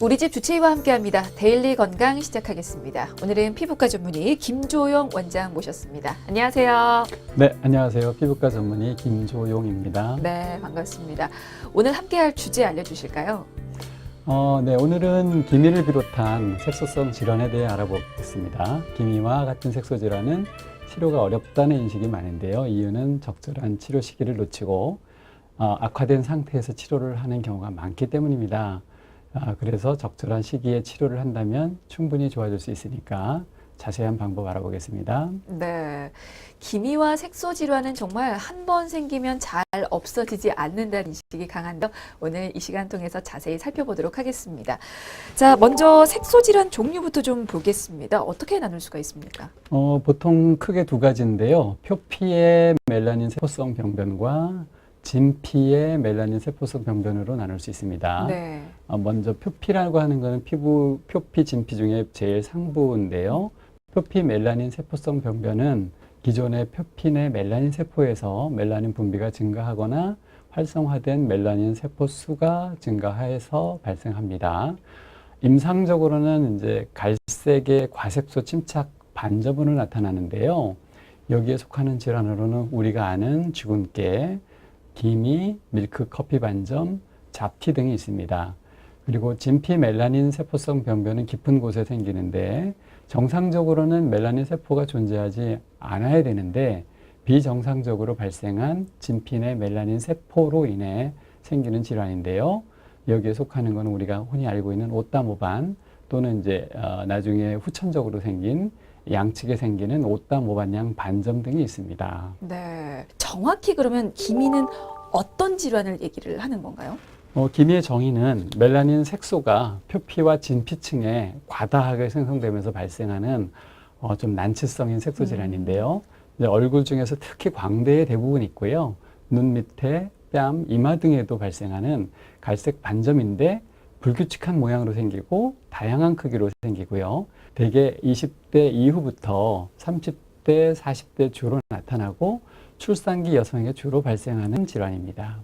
우리 집 주치의와 함께합니다. 데일리 건강 시작하겠습니다. 오늘은 피부과 전문의 김조용 원장 모셨습니다. 안녕하세요. 네, 안녕하세요. 피부과 전문의 김조용입니다. 네, 반갑습니다. 오늘 함께할 주제 알려주실까요? 네, 오늘은 기미를 비롯한 색소성 질환에 대해 알아보겠습니다. 기미와 같은 색소 질환은 치료가 어렵다는 인식이 많은데요. 이유는 적절한 치료 시기를 놓치고 악화된 상태에서 치료를 하는 경우가 많기 때문입니다. 그래서 적절한 시기에 치료를 한다면 충분히 좋아질 수 있으니까 자세한 방법 알아보겠습니다. 네, 기미와 색소 질환은 정말 한 번 생기면 잘 없어지지 않는다는 인식이 강한데 오늘 이 시간 통해서 자세히 살펴보도록 하겠습니다. 자, 먼저 색소 질환 종류부터 좀 보겠습니다. 어떻게 나눌 수가 있습니까? 보통 크게 두 가지인데요. 표피의 멜라닌 세포성 병변과 진피의 멜라닌 세포성 병변으로 나눌 수 있습니다. 네. 먼저 표피라고 하는 것은 피부 표피, 진피 중에 제일 상부인데요. 표피 멜라닌 세포성 병변은 기존의 표피 내 멜라닌 세포에서 멜라닌 분비가 증가하거나 활성화된 멜라닌 세포 수가 증가해서 발생합니다. 임상적으로는 이제 갈색의 과색소 침착 반점으로 나타나는데요. 여기에 속하는 질환으로는 우리가 아는 주근깨, 기미, 밀크 커피 반점, 잡티 등이 있습니다. 그리고 진피 멜라닌 세포성 병변은 깊은 곳에 생기는데 정상적으로는 멜라닌 세포가 존재하지 않아야 되는데 비정상적으로 발생한 진피 내 멜라닌 세포로 인해 생기는 질환인데요. 여기에 속하는 것은 우리가 흔히 알고 있는 오따모반 또는 이제 나중에 후천적으로 생긴 양측에 생기는 오따모반양 반점 등이 있습니다. 네, 정확히 그러면 기미는 어떤 질환을 얘기를 하는 건가요? 기미의 정의는 멜라닌 색소가 표피와 진피층에 과다하게 생성되면서 발생하는 좀 난치성인 색소 질환인데요. 이제 얼굴 중에서 특히 광대에 대부분 있고요. 눈 밑에 뺨, 이마 등에도 발생하는 갈색 반점인데 불규칙한 모양으로 생기고 다양한 크기로 생기고요. 대개 20대 이후부터 30대, 40대 주로 나타나고 출산기 여성에게 주로 발생하는 질환입니다.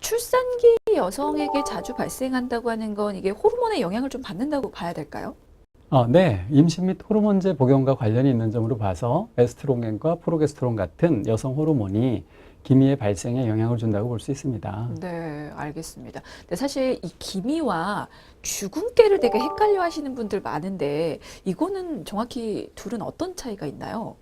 출산기 여성에게 자주 발생한다고 하는 건 이게 호르몬의 영향을 좀 받는다고 봐야 될까요? 네, 임신 및 호르몬제 복용과 관련이 있는 점으로 봐서 에스트로겐과 프로게스테론 같은 여성 호르몬이 기미의 발생에 영향을 준다고 볼 수 있습니다. 네, 알겠습니다. 근데 사실 이 기미와 주근깨를 되게 헷갈려 하시는 분들 많은데 이거는 정확히 둘은 어떤 차이가 있나요?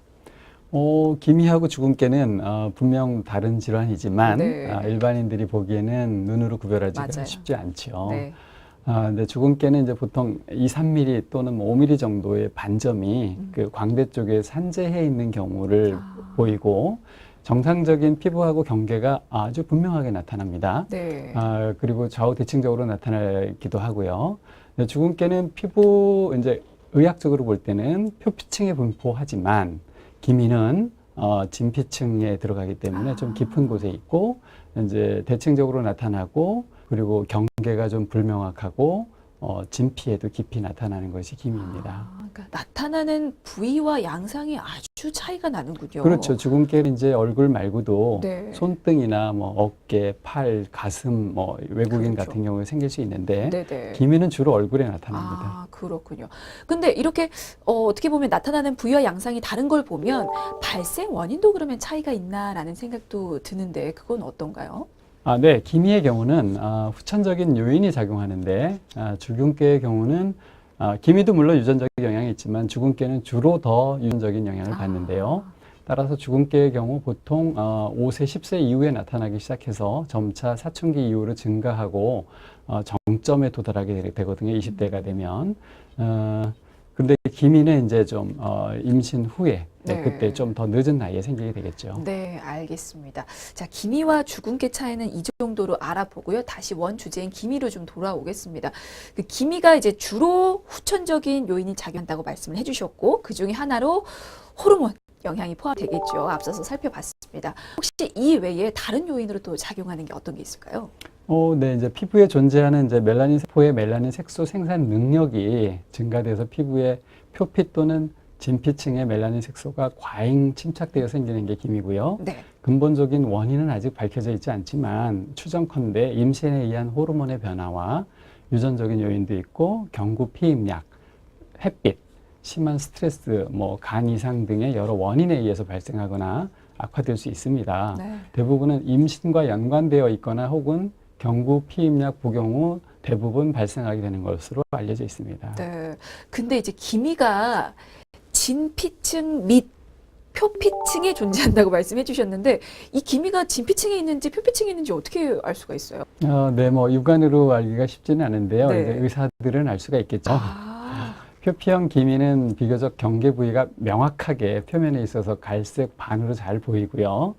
기미하고 주근깨는 분명 다른 질환이지만 네. 일반인들이 보기에는 눈으로 구별하기가 맞아요. 쉽지 않죠. 네. 근데 주근깨는 이제 보통 2, 3mm 또는 5mm 정도의 반점이 그 광대 쪽에 산재해 있는 경우를 보이고 정상적인 피부하고 경계가 아주 분명하게 나타납니다. 네. 그리고 좌우 대칭적으로 나타나기도 하고요. 주근깨는 피부 이제 의학적으로 볼 때는 표피층에 분포하지만 기미는 진피층에 들어가기 때문에 좀 깊은 곳에 있고 이제 대칭적으로 나타나고 그리고 경계가 좀 불명확하고 진피에도 깊이 나타나는 것이 기미입니다. 그러니까 나타나는 부위와 양상이 아주 차이가 나는군요. 그렇죠. 주근깨는 이제 얼굴 말고도 네. 손등이나 뭐 어깨, 팔, 가슴, 뭐 외국인 그렇죠. 같은 경우에 생길 수 있는데 네네. 기미는 주로 얼굴에 나타납니다. 아, 그렇군요. 근데 이렇게 어떻게 보면 나타나는 부위와 양상이 다른 걸 보면 발생 원인도 그러면 차이가 있나라는 생각도 드는데 그건 어떤가요? 네. 기미의 경우는 후천적인 요인이 작용하는데 주근깨의 경우는 기미도 물론 유전적인 영향이 있지만 주근깨는 주로 더 유전적인 영향을 받는데요. 따라서 주근깨의 경우 보통 5세, 10세 이후에 나타나기 시작해서 점차 사춘기 이후로 증가하고 정점에 도달하게 되거든요. 20대가 되면. 근데 기미는 이제 좀 임신 후에 네. 그때 좀 더 늦은 나이에 생기게 되겠죠. 네, 알겠습니다. 자, 기미와 주근깨 차이는 이 정도로 알아보고요. 다시 원 주제인 기미로 좀 돌아오겠습니다. 그 기미가 이제 주로 후천적인 요인이 작용한다고 말씀을 해주셨고, 그 중에 하나로 호르몬 영향이 포함되겠죠. 앞서서 살펴봤습니다. 혹시 이 외에 다른 요인으로 또 작용하는 게 어떤 게 있을까요? 네, 이제 피부에 존재하는 이제 멜라닌 세포의 멜라닌 색소 생산 능력이 증가돼서 피부의 표피 또는 진피층의 멜라닌 색소가 과잉 침착되어 생기는 게 기미고요. 네. 근본적인 원인은 아직 밝혀져 있지 않지만 추정컨대 임신에 의한 호르몬의 변화와 유전적인 요인도 있고 경구 피임약, 햇빛, 심한 스트레스, 뭐 간 이상 등의 여러 원인에 의해서 발생하거나 악화될 수 있습니다. 네. 대부분은 임신과 연관되어 있거나 혹은 경구 피임약 복용 후 대부분 발생하게 되는 것으로 알려져 있습니다. 네. 근데 이제 기미가 진피층 및 표피층에 존재한다고 말씀해 주셨는데 이 기미가 진피층에 있는지 표피층에 있는지 어떻게 알 수가 있어요? 네, 뭐 육안으로 알기가 쉽지는 않은데요. 네. 이제 의사들은 알 수가 있겠죠. 아, 표피형 기미는 비교적 경계 부위가 명확하게 표면에 있어서 갈색 반으로 잘 보이고요.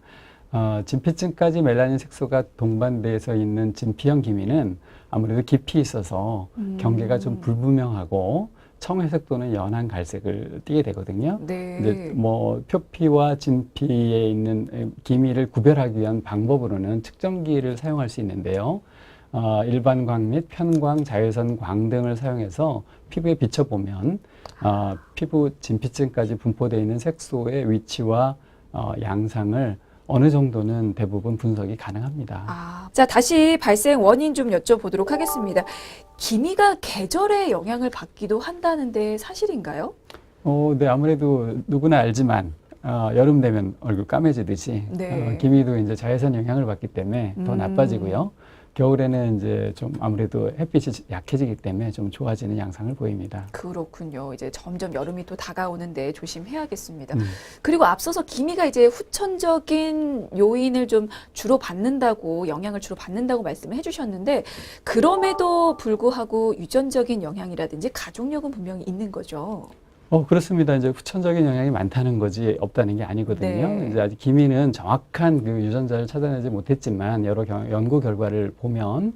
진피층까지 멜라닌 색소가 동반돼서 있는 진피형 기미는 아무래도 깊이 있어서 경계가 좀 불분명하고 청회색 또는 연한 갈색을 띠게 되거든요. 네. 이제 뭐 표피와 진피에 있는 기미를 구별하기 위한 방법으로는 측정기를 사용할 수 있는데요. 일반광 및 편광, 자외선 광 등을 사용해서 피부에 비춰보면 피부 진피층까지 분포되어 있는 색소의 위치와 양상을 어느 정도는 대부분 분석이 가능합니다. 자, 다시 발생 원인 좀 여쭤보도록 하겠습니다. 기미가 계절의 영향을 받기도 한다는데 사실인가요? 네, 아무래도 누구나 알지만 여름 되면 얼굴 까매지듯이 네. 기미도 이제 자외선 영향을 받기 때문에 더 나빠지고요. 겨울에는 이제 좀 아무래도 햇빛이 약해지기 때문에 좀 좋아지는 양상을 보입니다. 그렇군요. 이제 점점 여름이 또 다가오는데 조심해야겠습니다. 그리고 앞서서 기미가 이제 후천적인 요인을 좀 주로 받는다고, 영향을 주로 받는다고 말씀을 해주셨는데, 그럼에도 불구하고 유전적인 영향이라든지 가족력은 분명히 있는 거죠. 그렇습니다. 이제 후천적인 영향이 많다는 거지 없다는 게 아니거든요. 네. 이제 아직 기미는 정확한 그 유전자를 찾아내지 못했지만 여러 연구 결과를 보면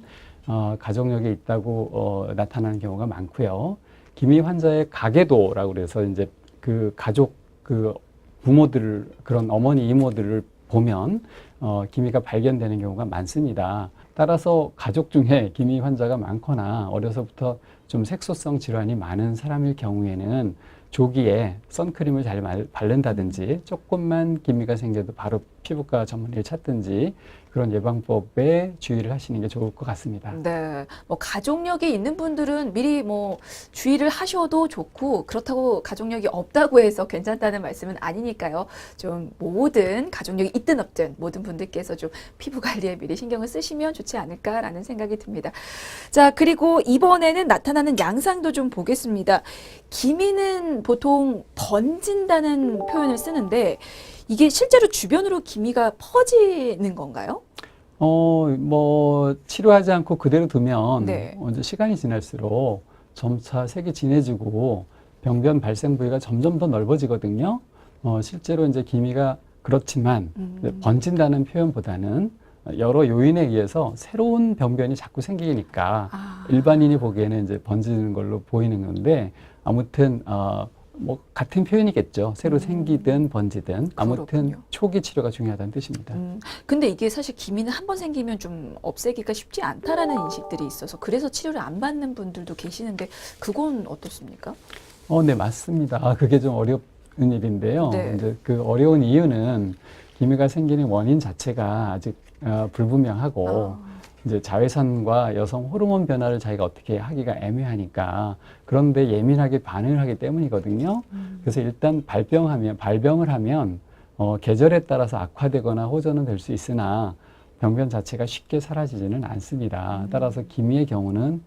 가족력이 있다고 나타나는 경우가 많고요. 기미 환자의 가계도라고 그래서 이제 그 가족 그 부모들 그런 어머니 이모들을 보면 기미가 발견되는 경우가 많습니다. 따라서 가족 중에 기미 환자가 많거나 어려서부터 좀 색소성 질환이 많은 사람일 경우에는 조기에 선크림을 잘 바른다든지 조금만 기미가 생겨도 바로 피부과 전문의를 찾든지 그런 예방법에 주의를 하시는 게 좋을 것 같습니다. 네. 뭐 가족력이 있는 분들은 미리 뭐 주의를 하셔도 좋고 그렇다고 가족력이 없다고 해서 괜찮다는 말씀은 아니니까요. 좀 모든 가족력이 있든 없든 모든 분들께서 좀 피부 관리에 미리 신경을 쓰시면 좋지 않을까라는 생각이 듭니다. 자, 그리고 이번에는 나타나는 양상도 좀 보겠습니다. 기미는 보통 번진다는 표현을 쓰는데 이게 실제로 주변으로 기미가 퍼지는 건가요? 뭐 치료하지 않고 그대로 두면 네. 이제 시간이 지날수록 점차 색이 진해지고 병변 발생 부위가 점점 더 넓어지거든요. 실제로 이제 기미가 그렇지만 번진다는 표현보다는 여러 요인에 의해서 새로운 병변이 자꾸 생기니까 일반인이 보기에는 이제 번지는 걸로 보이는 건데 아무튼 뭐 같은 표현이겠죠. 새로 생기든 번지든 아무튼 그렇군요. 초기 치료가 중요하다는 뜻입니다. 근데 이게 사실 기미는 한 번 생기면 좀 없애기가 쉽지 않다라는 인식들이 있어서 그래서 치료를 안 받는 분들도 계시는데 그건 어떻습니까? 네, 맞습니다. 그게 좀 어려운 일인데요. 네. 이제 그 어려운 이유는 기미가 생기는 원인 자체가 아직 불분명하고 이제 자외선과 여성 호르몬 변화를 자기가 어떻게 하기가 애매하니까 그런데 예민하게 반응을 하기 때문이거든요. 그래서 일단 발병을 하면 계절에 따라서 악화되거나 호전은 될 수 있으나 병변 자체가 쉽게 사라지지는 않습니다. 따라서 기미의 경우는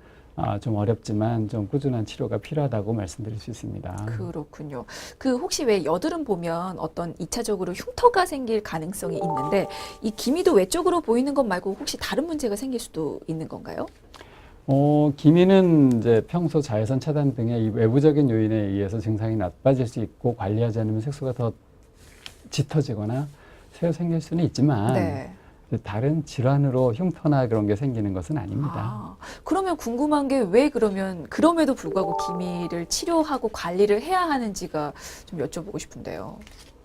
좀 어렵지만 좀 꾸준한 치료가 필요하다고 말씀드릴 수 있습니다. 그렇군요. 그 혹시 왜 여드름 보면 어떤 2차적으로 흉터가 생길 가능성이 있는데 이 기미도 외적으로 보이는 것 말고 혹시 다른 문제가 생길 수도 있는 건가요? 기미는 이제 평소 자외선 차단 등의 이 외부적인 요인에 의해서 증상이 나빠질 수 있고 관리하지 않으면 색소가 더 짙어지거나 새로 생길 수는 있지만 네. 다른 질환으로 흉터나 그런 게 생기는 것은 아닙니다. 그러면 궁금한 게 왜 그러면 그럼에도 불구하고 기미를 치료하고 관리를 해야 하는지가 좀 여쭤보고 싶은데요.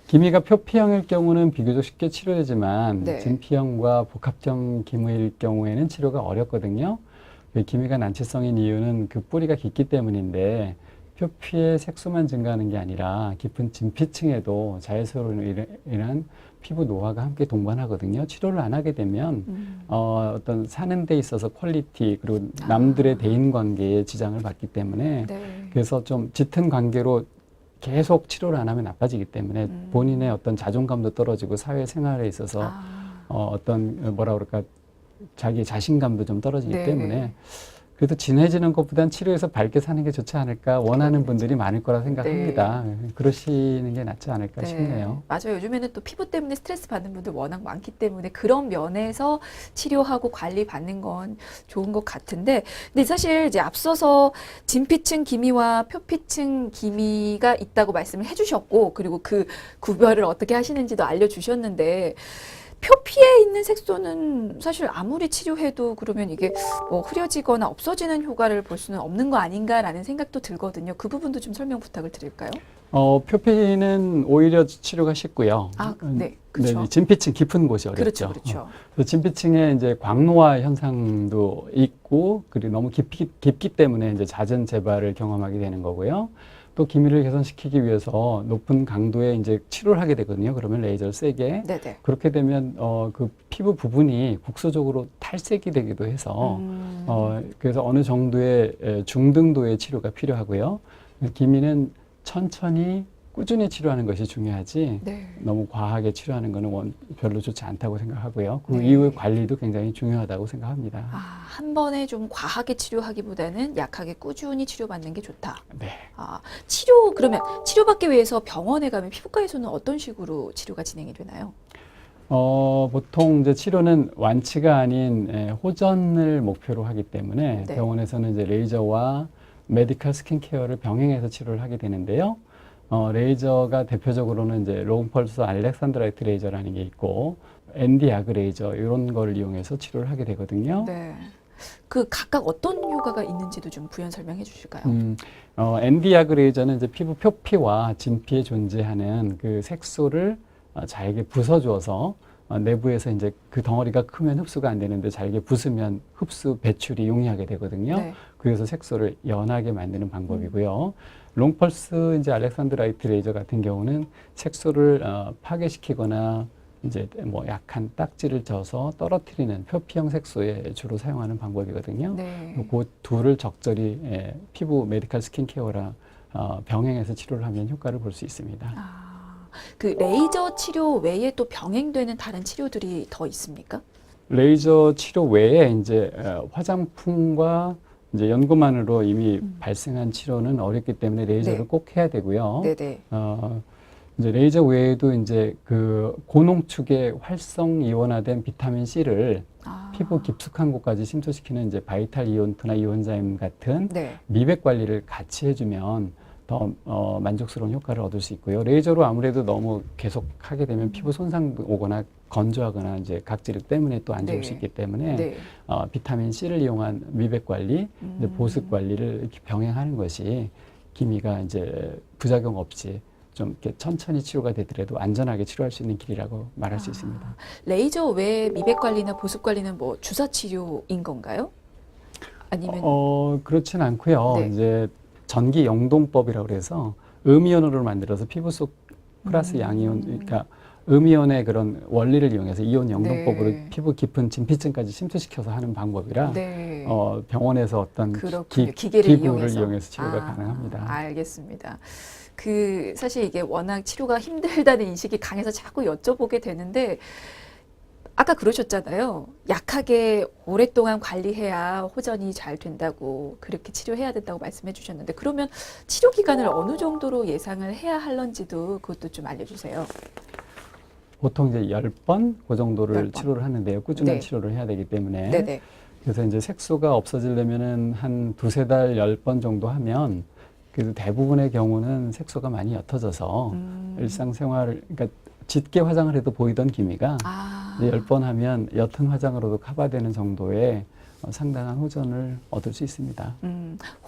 기미가 표피형일 경우는 비교적 쉽게 치료되지만 네. 진피형과 복합형 기미일 경우에는 치료가 어렵거든요. 기미가 난치성인 이유는 그 뿌리가 깊기 때문인데 표피의 색소만 증가하는 게 아니라 깊은 진피층에도 자외선으로 인한 피부 노화가 함께 동반하거든요. 치료를 안 하게 되면 어떤 사는 데 있어서 퀄리티 그리고 남들의 대인 관계에 지장을 받기 때문에 네. 그래서 좀 짙은 관계로 계속 치료를 안 하면 나빠지기 때문에 본인의 어떤 자존감도 떨어지고 사회생활에 있어서 어떤 뭐라 그럴까 자기 자신감도 좀 떨어지기 네. 때문에 그래도 진해지는 것보단 치료해서 밝게 사는 게 좋지 않을까 원하는 분들이 많을 거라 생각합니다. 그러시는 게 낫지 않을까 싶네요. 맞아요. 요즘에는 또 피부 때문에 스트레스 받는 분들 워낙 많기 때문에 그런 면에서 치료하고 관리 받는 건 좋은 것 같은데, 근데 사실 이제 앞서서 진피층 기미와 표피층 기미가 있다고 말씀을 해주셨고, 그리고 그 구별을 어떻게 하시는지도 알려주셨는데, 표피에 있는 색소는 사실 아무리 치료해도 그러면 이게 뭐 흐려지거나 없어지는 효과를 볼 수는 없는 거 아닌가라는 생각도 들거든요. 그 부분도 좀 설명 부탁을 드릴까요? 표피는 오히려 치료가 쉽고요. 네, 그렇죠. 네, 진피층 깊은 곳이 어렵죠. 그렇죠, 그렇죠. 그래서 진피층에 이제 광노화 현상도 있고, 그리고 너무 깊기 때문에 이제 잦은 재발을 경험하게 되는 거고요. 또 기미를 개선시키기 위해서 높은 강도의 이제 치료를 하게 되거든요. 그러면 레이저를 세게. 네네. 그렇게 되면 그 피부 부분이 국소적으로 탈색이 되기도 해서 그래서 어느 정도의 중등도의 치료가 필요하고요. 기미는 천천히 꾸준히 치료하는 것이 중요하지 네. 너무 과하게 치료하는 것은 별로 좋지 않다고 생각하고요. 그 네. 이후의 관리도 굉장히 중요하다고 생각합니다. 한 번에 좀 과하게 치료하기보다는 약하게 꾸준히 치료받는 게 좋다. 네. 그러면 치료받기 위해서 병원에 가면 피부과에서는 어떤 식으로 치료가 진행이 되나요? 보통 이제 치료는 완치가 아닌 호전을 목표로 하기 때문에 네. 병원에서는 이제 레이저와 메디컬 스킨케어를 병행해서 치료를 하게 되는데요. 레이저가 대표적으로는 이제 롱펄스 알렉산드라이트 레이저라는 게 있고 ND-야그 레이저 이런 걸 이용해서 치료를 하게 되거든요. 네. 그 각각 어떤 효과가 있는지도 좀 부연 설명해 주실까요? ND-야그 레이저는 이제 피부 표피와 진피에 존재하는 그 색소를 잘게 부숴줘서 내부에서 이제 그 덩어리가 크면 흡수가 안 되는데 잘게 부수면 흡수 배출이 용이하게 되거든요. 네. 그래서 색소를 연하게 만드는 방법이고요. 롱펄스 이제 알렉산드라이트 레이저 같은 경우는 색소를 파괴시키거나 이제 뭐 약한 딱지를 져서 떨어뜨리는 표피형 색소에 주로 사용하는 방법이거든요. 네. 그 둘을 적절히 피부 메디컬 스킨케어랑 병행해서 치료를 하면 효과를 볼 수 있습니다. 그 레이저 치료 외에 또 병행되는 다른 치료들이 더 있습니까? 레이저 치료 외에 이제 화장품과 이제 연고만으로 이미 발생한 치료는 어렵기 때문에 레이저를 네. 꼭 해야 되고요. 네네. 이제 레이저 외에도 이제 그 고농축의 활성 이온화된 비타민 C를 피부 깊숙한 곳까지 침투시키는 이제 바이탈 이온트나 이온자임 같은 네. 미백 관리를 같이 해주면 더 만족스러운 효과를 얻을 수 있고요. 레이저로 아무래도 너무 계속 하게 되면 피부 손상 오거나 건조하거나 이제 각질 때문에 또 안 좋을 네. 수 있기 때문에 네. 비타민 C를 이용한 미백 관리, 이제 보습 관리를 이렇게 병행하는 것이 기미가 이제 부작용 없이 좀 이렇게 천천히 치료가 되더라도 안전하게 치료할 수 있는 길이라고 말할 수 있습니다. 레이저 외에 미백 관리나 보습 관리는 뭐 주사 치료인 건가요? 아니면 그렇진 않고요. 네. 이제 전기 영동법이라고 그래서 음이온으로 만들어서 피부 속 플러스 양이온, 그러니까 음이온의 그런 원리를 이용해서 이온 영동법으로 네. 피부 깊은 진피층까지 침투시켜서 하는 방법이라 네. 병원에서 어떤 그렇군요. 기구를 이용해서. 이용해서 치료가 가능합니다. 알겠습니다. 사실 이게 워낙 치료가 힘들다는 인식이 강해서 자꾸 여쭤보게 되는데, 아까 그러셨잖아요. 약하게 오랫동안 관리해야 호전이 잘 된다고, 그렇게 치료해야 된다고 말씀해 주셨는데, 그러면 치료 기간을 어느 정도로 예상을 해야 할런지도 그것도 좀 알려주세요. 보통 이제 10번 그 정도를 10번. 치료를 하는데요. 꾸준한 네. 치료를 해야 되기 때문에. 네네. 그래서 이제 색소가 없어지려면은 한 2-3달 10번 정도 하면 그래도 대부분의 경우는 색소가 많이 옅어져서 일상생활, 그러니까 짙게 화장을 해도 보이던 기미가 10번 하면 옅은 화장으로도 커버되는 정도의 상당한 호전을 얻을 수 있습니다.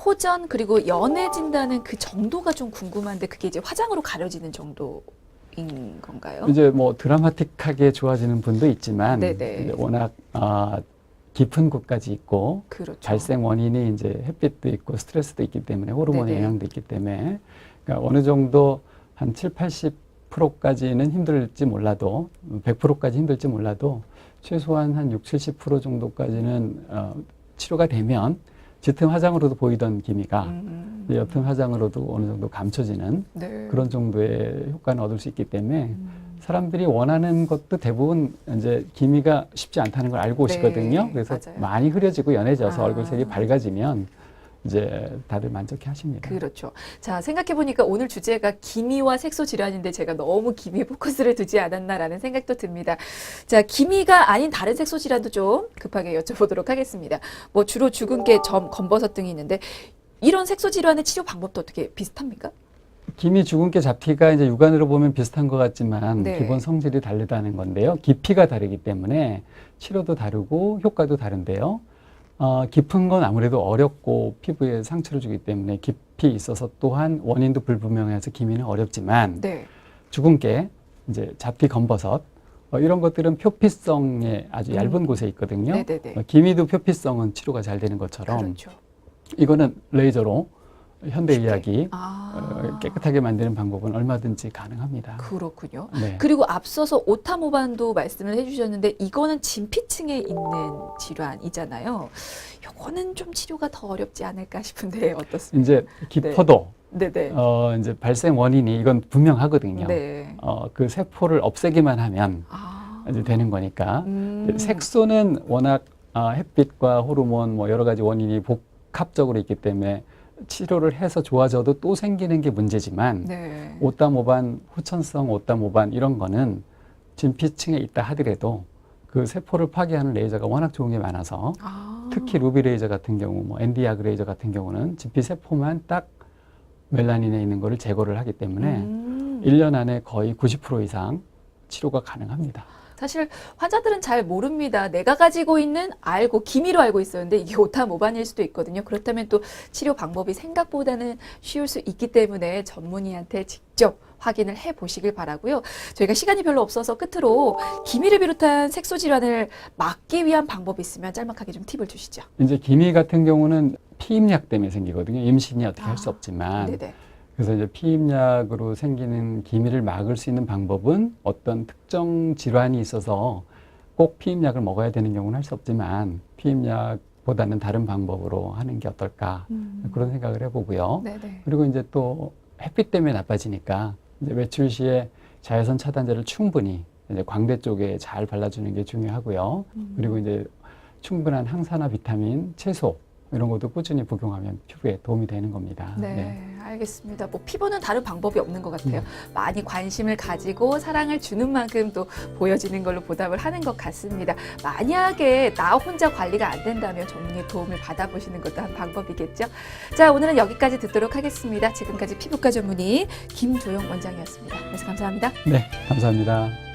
호전 그리고 연해진다는 그 정도가 좀 궁금한데 그게 이제 화장으로 가려지는 정도인 건가요? 이제 뭐 드라마틱하게 좋아지는 분도 있지만 네네. 이제 워낙 깊은 곳까지 있고 그렇죠. 발생 원인이 이제 햇빛도 있고 스트레스도 있기 때문에 호르몬의 네네. 영향도 있기 때문에 그러니까 어느 정도 한 7, 80%까지는 힘들지 몰라도 100%까지 힘들지 몰라도 최소한 한 6, 70% 정도까지는 치료가 되면 짙은 화장으로도 보이던 기미가 옅은 화장으로도 어느 정도 감춰지는 네. 그런 정도의 효과는 얻을 수 있기 때문에 사람들이 원하는 것도 대부분 이제 기미가 쉽지 않다는 걸 알고 네, 오시거든요. 그래서 맞아요. 많이 흐려지고 연해져서 아. 얼굴색이 밝아지면 이제 다들 만족해 하십니다. 그렇죠. 자, 생각해보니까 오늘 주제가 기미와 색소 질환인데 제가 너무 기미에 포커스를 두지 않았나라는 생각도 듭니다. 자, 기미가 아닌 다른 색소 질환도 좀 급하게 여쭤보도록 하겠습니다. 뭐 주로 주근깨, 점, 검버섯 등이 있는데 이런 색소 질환의 치료 방법도 어떻게 비슷합니까? 기미, 주근깨, 잡티가 이제 육안으로 보면 비슷한 것 같지만 네. 기본 성질이 다르다는 건데요. 깊이가 다르기 때문에 치료도 다르고 효과도 다른데요. 깊은 건 아무래도 어렵고 피부에 상처를 주기 때문에 깊이 있어서 또한 원인도 불분명해서 기미는 어렵지만 네. 주근깨, 이제 잡티, 검버섯 이런 것들은 표피성에 아주 얇은 곳에 있거든요. 네네네. 기미도 표피성은 치료가 잘 되는 것처럼 그렇죠. 이거는 레이저로 현대의학이 아. 깨끗하게 만드는 방법은 얼마든지 가능합니다. 그렇군요. 네. 그리고 앞서서 오타모반도 말씀을 해주셨는데 이거는 진피층에 있는 질환이잖아요. 요거는 좀 치료가 더 어렵지 않을까 싶은데 어떻습니까? 이제 깊어도 네네. 이제 발생 원인이 이건 분명하거든요. 네. 그 세포를 없애기만 하면 아. 이제 되는 거니까. 색소는 워낙 햇빛과 호르몬 뭐 여러 가지 원인이 복합적으로 있기 때문에 치료를 해서 좋아져도 또 생기는 게 문제지만 네. 오타모반, 후천성 오타모반 이런 거는 진피층에 있다 하더라도 그 세포를 파괴하는 레이저가 워낙 좋은 게 많아서 아. 특히 루비 레이저 같은 경우, 뭐 엔디아그 레이저 같은 경우는 진피 세포만 딱 멜라닌에 있는 거를 제거를 하기 때문에 1년 안에 거의 90% 이상 치료가 가능합니다. 사실 환자들은 잘 모릅니다. 내가 가지고 있는 알고 기미로 알고 있었는데 이게 오타모반일 수도 있거든요. 그렇다면 또 치료 방법이 생각보다는 쉬울 수 있기 때문에 전문의한테 직접 확인을 해 보시길 바라고요. 저희가 시간이 별로 없어서 끝으로 기미를 비롯한 색소 질환을 막기 위한 방법이 있으면 짤막하게 좀 팁을 주시죠. 이제 기미 같은 경우는 피임약 때문에 생기거든요. 임신이 어떻게 할 수 없지만. 네네. 그래서 이제 피임약으로 생기는 기미를 막을 수 있는 방법은 어떤 특정 질환이 있어서 꼭 피임약을 먹어야 되는 경우는 할 수 없지만 피임약보다는 다른 방법으로 하는 게 어떨까 그런 생각을 해보고요. 네네. 그리고 이제 또 햇빛 때문에 나빠지니까 이제 외출 시에 자외선 차단제를 충분히 이제 광대 쪽에 잘 발라주는 게 중요하고요. 그리고 이제 충분한 항산화 비타민, 채소 이런 것도 꾸준히 복용하면 피부에 도움이 되는 겁니다. 네, 알겠습니다. 뭐 피부는 다른 방법이 없는 것 같아요. 많이 관심을 가지고 사랑을 주는 만큼 또 보여지는 걸로 보답을 하는 것 같습니다. 만약에 나 혼자 관리가 안 된다면 전문의 도움을 받아보시는 것도 한 방법이겠죠. 자, 오늘은 여기까지 듣도록 하겠습니다. 지금까지 피부과 전문의 김조영 원장이었습니다. 그래서 감사합니다. 네, 감사합니다.